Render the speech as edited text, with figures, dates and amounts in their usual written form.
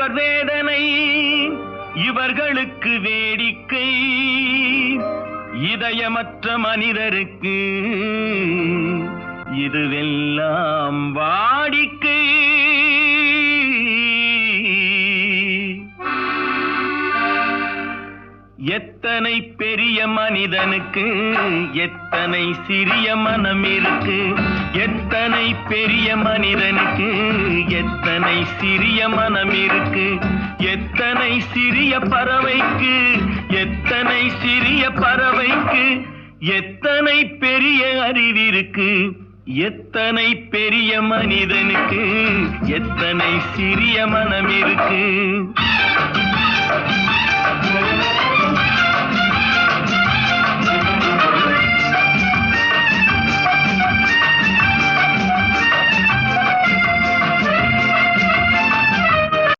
இவர் வேதனை இவர்களுக்கு வேடிக்கை, இதயமற்ற மனிதருக்கு இதுவெல்லாம் வாடிக்கை. எத்தனை பெரிய மனிதனுக்கு எத்தனை சிறிய மனம் இருக்கு, எத்தனை பெரிய மனிதனுக்கு எத்தனை சிறிய மனம் இருக்கு, எத்தனை சிறிய பறவைக்கு எத்தனை சிறிய பறவைக்கு எத்தனை பெரிய அறிவிருக்கு, எத்தனை பெரிய மனிதனுக்கு எத்தனை சிறிய மனம் இருக்கு.